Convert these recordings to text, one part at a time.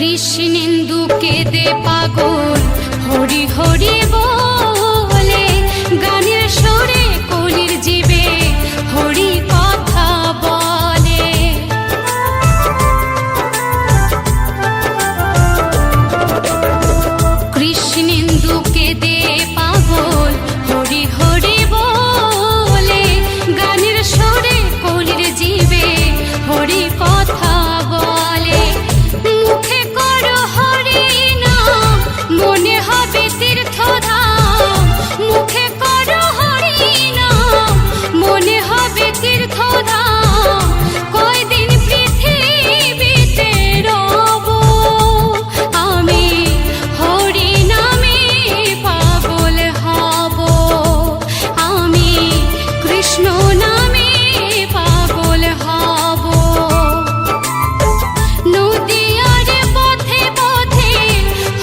কৃষ্ণেন্দু কেঁদে পাগল হরি হরি বলে, গানের সুরে কলির জীবে হরি কথা বলে। কৃষ্ণেন্দু কেঁদে পাগল হরি হরি বলে, গানের সুরে কলির জীবে হরি কথা বলে। মুখে করো হরি নাম, মনে হবে তীর্থধাম। মুখে করো হরি নাম, মনে হবে তীর্থধাম। কয়দিন পৃথিবীতে রব আমি, হরি নামে পাগল হব আমি, কৃষ্ণ নামে পাগল হব। নদীয়ার পথে পথে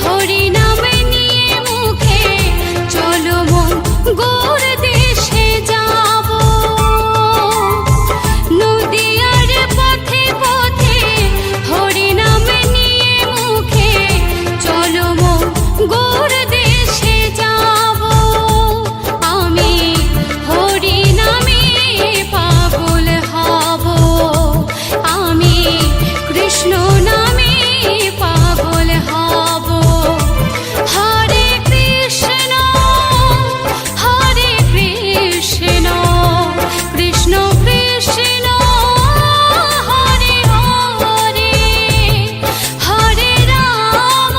হরি নাম নিয়ে মুখে, চলো মন গৌর দেশে যাব। নদীয়ার পথে পথে হরি নাম নিয়ে মুখে, চলো মন গৌর দেশে যাব আমি, হরি নামে পাগল হব আমি, কৃষ্ণ নামে পাগল হব। হরে কৃষ্ণ কৃষ্ণ কৃষ্ণ হরে হরে, হরে রাম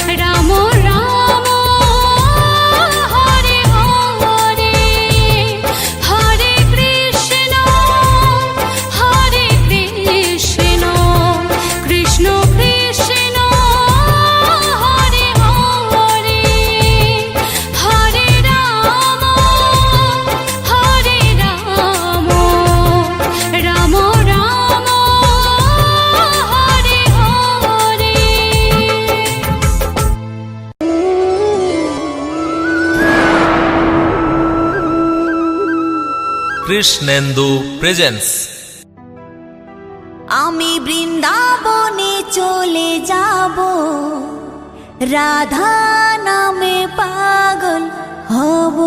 রাম রাম হরে হরে, হরে কৃষ্ণ কৃষ্ণ কৃষ্ণ হরে হরে, হরে রাম রাম রাম হরে হরে। কৃষ্ণেন্দু প্রেজেন্স। আমি বৃন্দাবনে চলে যাব, রাধা নামে পাগল হব।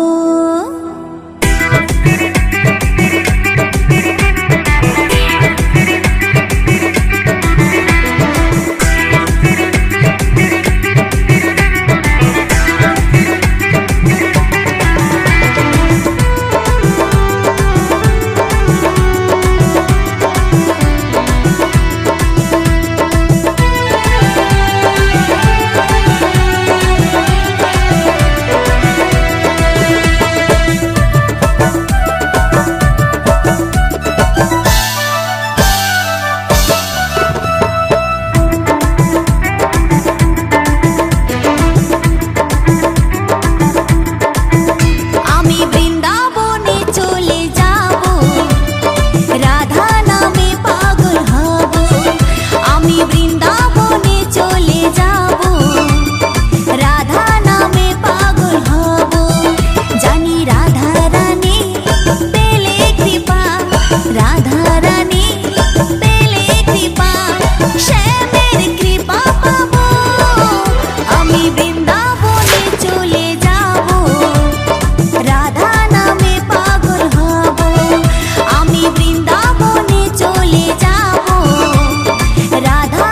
রাধা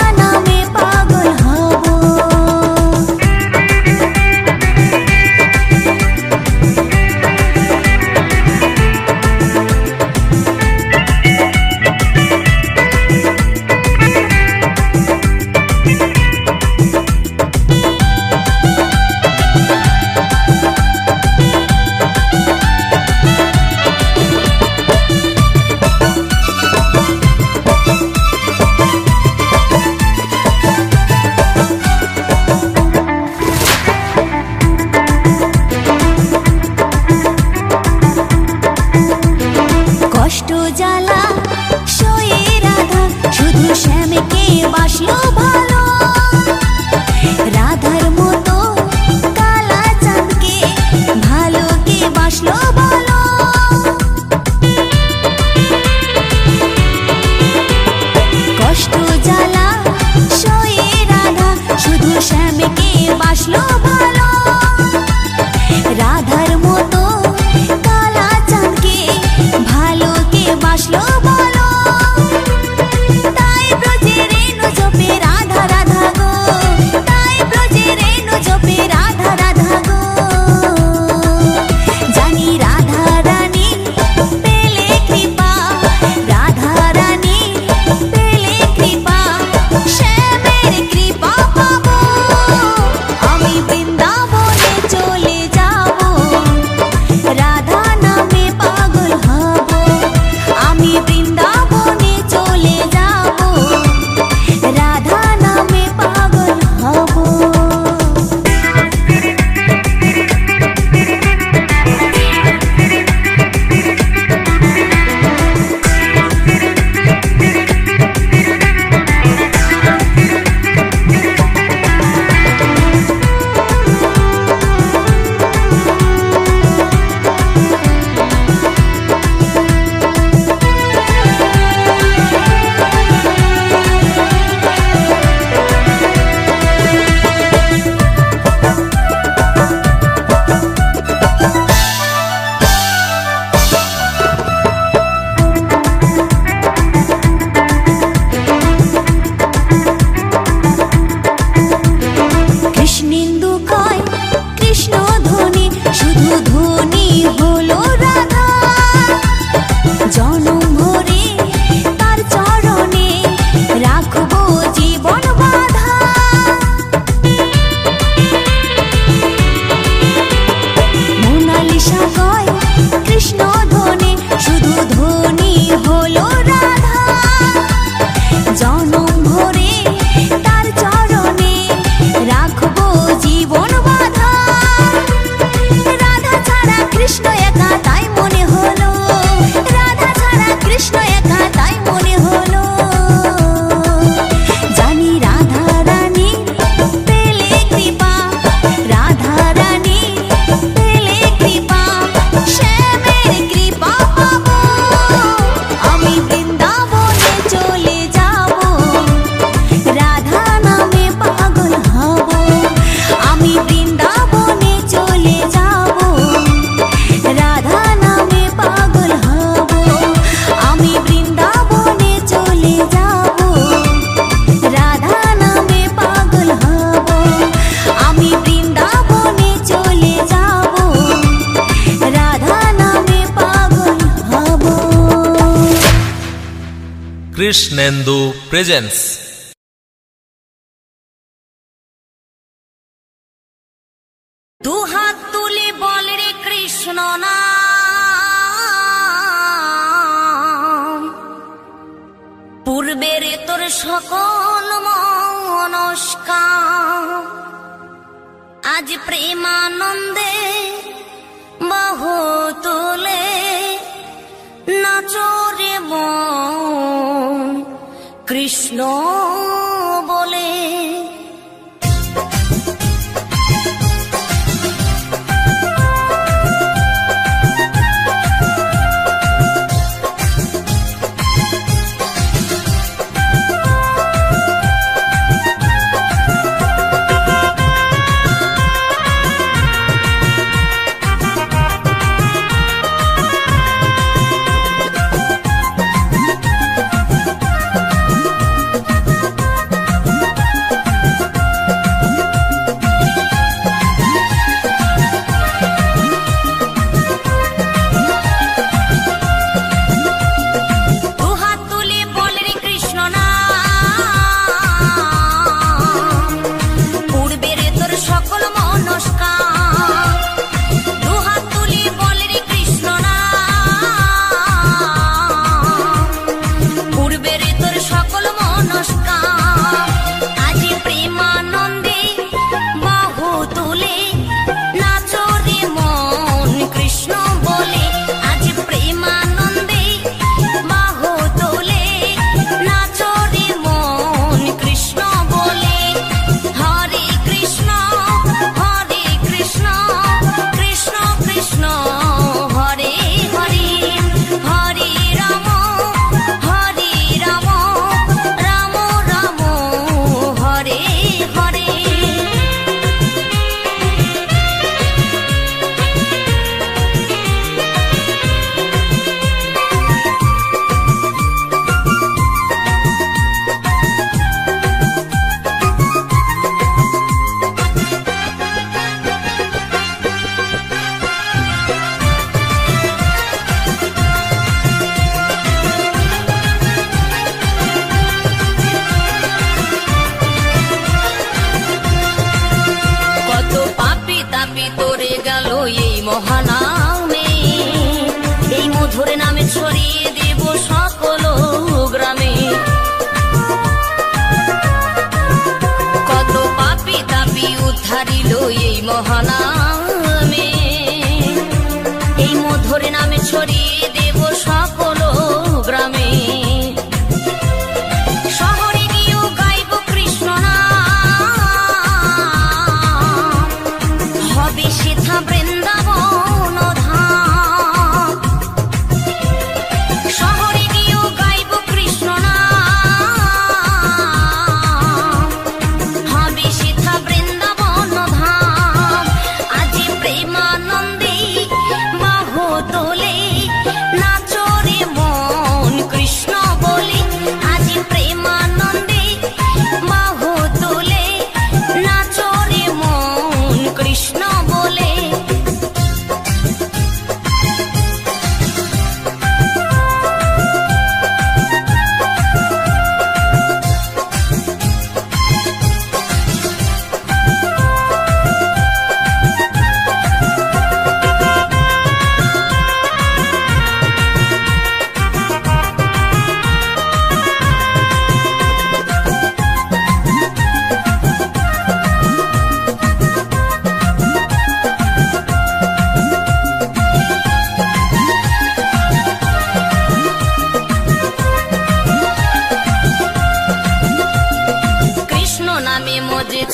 কৃষ্ণেন্দু প্রেজেন্স। দু হাত তুলে বল রে কৃষ্ণ নাম, পূর্বের তোর সকল মনস্কাম, আজ প্রেমানন্দে বাহু তোলে নাচরে মন কৃষ্ণ বলে। মহানামে এই মধুর নামে ছড়িয়ে দেব সকল গ্রামে। কত পাপী তাপী উদ্ধারিল এই মহানামে, এই মধুর নামে ছড়িয়ে দেব সকল গ্রামে। শহরে গিয়েও গাইব কৃষ্ণ নাম, হবে সেথা বৃন্দাবন ধাম। শহরে গিয়েও গাইব কৃষ্ণ নাম, হবে সেথা বৃন্দাবন ধাম। আজ প্রেমানন্দে বাহু তোলে নাচরে মন কৃষ্ণ বলে। আজ প্রেমানন্দে বাহু তোলে নাচরে মন কৃষ্ণ বলে।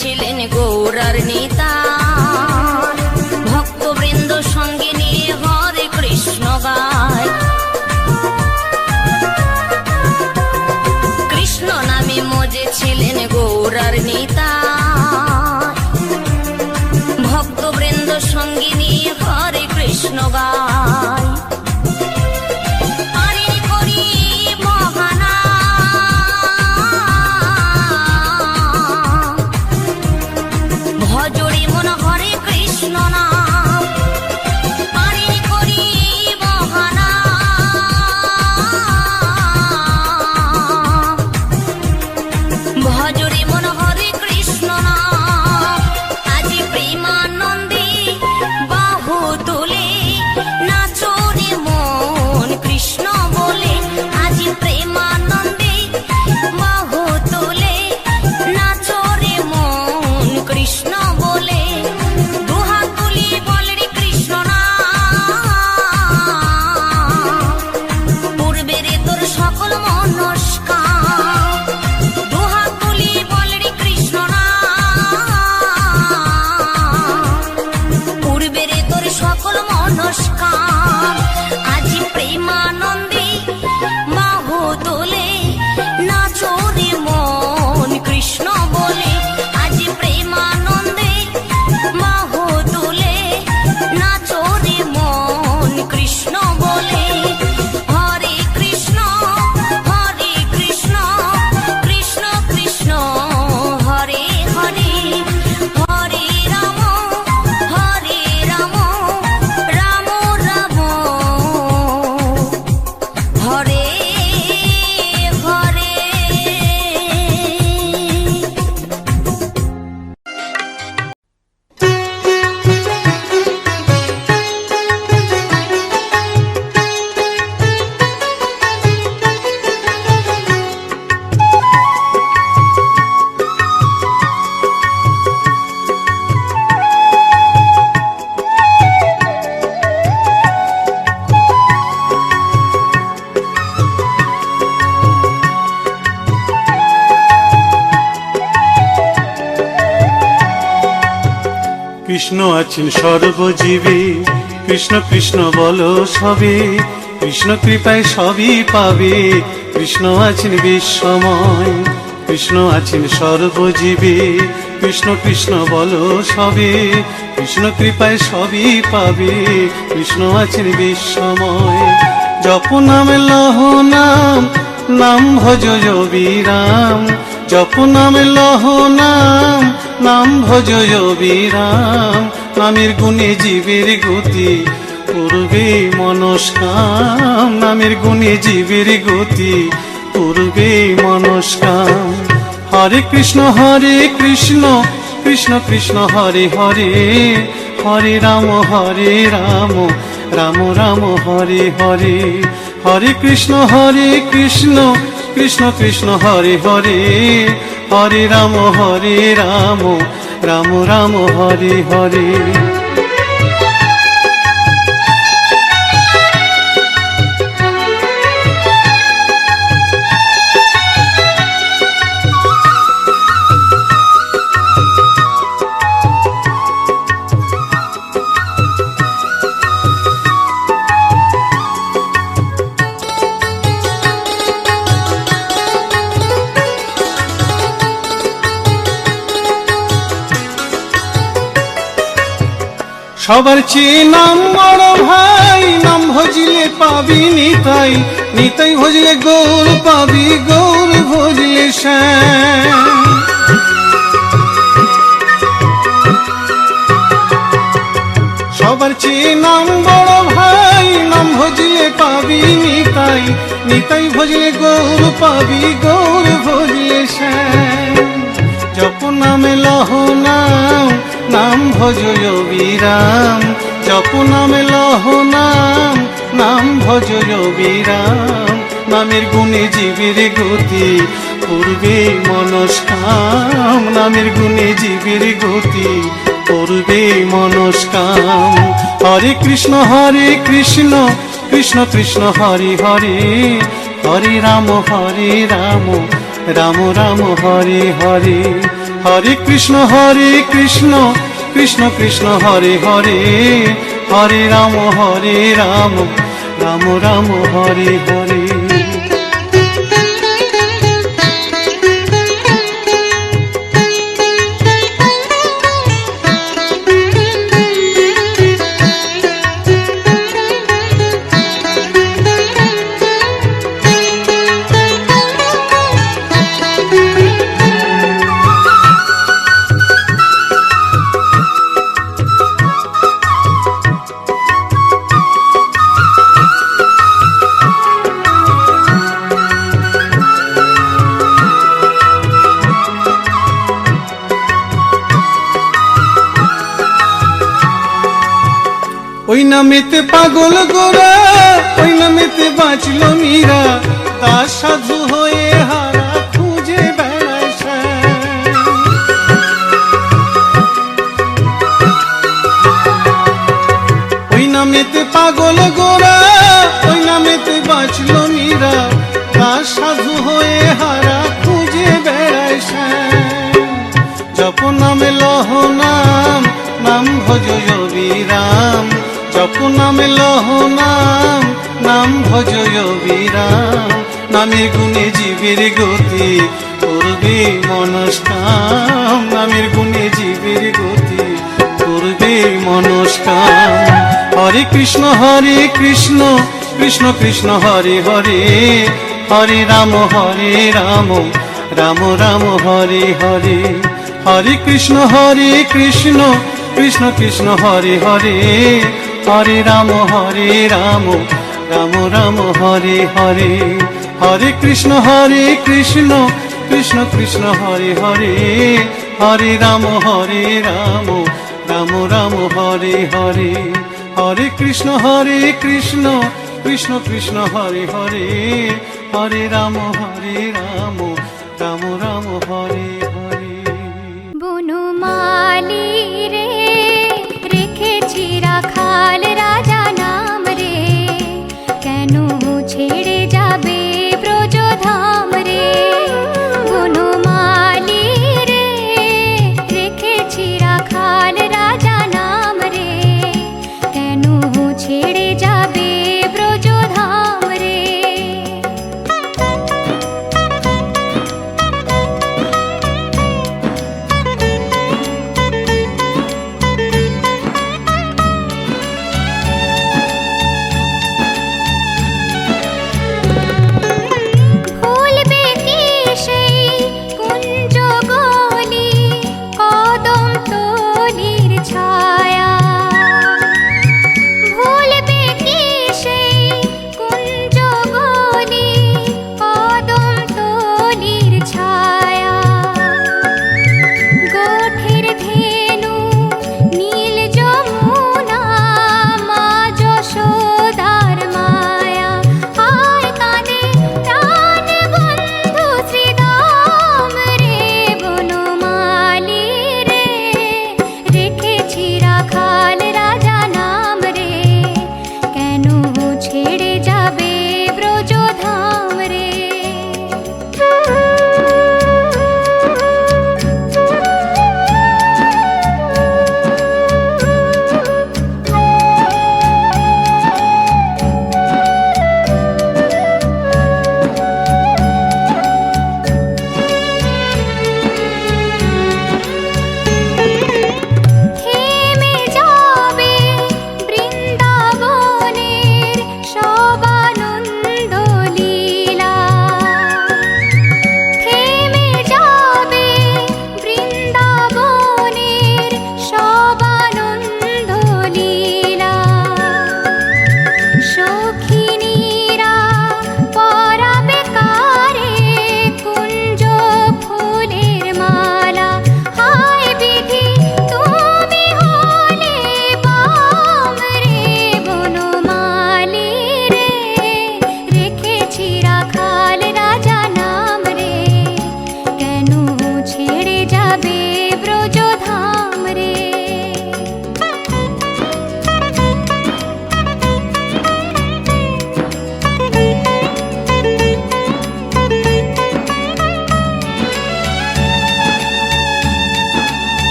ছিলেন গৌরার নেতা, ভক্তবৃন্দ সঙ্গে নিয়ে হরে কৃষ্ণ গায়। কৃষ্ণ নামে মজে ছিলেন গৌরার নেতা, ভক্তবৃন্দ সঙ্গে নিয়ে হরে কৃষ্ণ গায়। কৃষ্ণ আছেন সর্বজীবে, কৃষ্ণ কৃষ্ণ বলো সবে, কৃষ্ণ কৃপায় সবই পাবে। কৃষ্ণ আছেন বিশ্বময়, কৃষ্ণ আছেন সর্বজীবে, কৃষ্ণ কৃষ্ণ বলো সবে, কৃষ্ণ কৃপায় সবই পাবে। কৃষ্ণ আছেন বিশ্বময়। জপ নাম লহ নাম, নাম ভজ বিরাম। জপ নাম লহ নাম, নাম ভজ বিরাম। নামের গুণে জীবের গতি, পূর্বে মনস্কাম। নামের গুণে জীবের গতি, পূর্বে মনস্কাম। হরে কৃষ্ণ কৃষ্ণ কৃষ্ণ হরে হরে, হরে রাম রাম রাম হরে হরে। হরে কৃষ্ণ কৃষ্ণ কৃষ্ণ হরে হরে, হরে রাম রাম রাম হরে হরে। সবার চেয়ে নাম বড় ভাই, নাম ভজিলে পাবি নিতাই, নিতাই ভজলে গৌর পাবি, গৌর ভজলে শ্যাম। সবার চেয়ে নাম বড় ভাই, নাম ভজিলে পাবি নিতাই, নিতাই ভজলে গৌর পাবি, গৌর ভজলে শ্যাম। জপ নামে লহ নাম, নাম ভজ বিরাম। জপ নামে লহ নাম, নাম ভজ বিরাম। নামের গুণে জীবের গতি, পূর্বে মনস্কাম। নামের গুণে জীবের গতি, পূর্বে মনস্কাম। হরে কৃষ্ণ কৃষ্ণ কৃষ্ণ হরে হরে, হরে রাম রাম রাম হরে হরে। হরে কৃষ্ণ কৃষ্ণ কৃষ্ণ হরে হরে, হরে রাম রাম রাম হরে হরে। ওই নামেতে পাগল গোরা, ওই নামেতে বাঁচল মীরা। দাস সাধু হয়ে হারা খুঁজে বেড়ায় শ্যাম। ওই নামেতে পাগল গোরা, ওই নামেতে বাঁচল মীরা। দাস সাধু হয়ে হারা খুঁজে বেড়ায় শ্যাম। জপ নামে লহ নাম, নাম ভজ বিরাম। জপ নামে লহ নাম, নাম ভজ বিরাম। নামের গুণে জীবের গতি, পূর্বে মনস্কাম। নামের গুণে জীবের গতি, পূর্বে মনস্কাম। হরে কৃষ্ণ কৃষ্ণ কৃষ্ণ হরে হরে, হরে রাম রাম রাম হরে হরে। হরে কৃষ্ণ কৃষ্ণ কৃষ্ণ হরে হরে, হরে রাম রাম রাম হরে হরে। হরে কৃষ্ণ কৃষ্ণ কৃষ্ণ হরে হরে, হরে রাম রাম রাম হরে হরে। হরে কৃষ্ণ কৃষ্ণ কৃষ্ণ হরে হরে, হরে রাম রাম রাম হরে।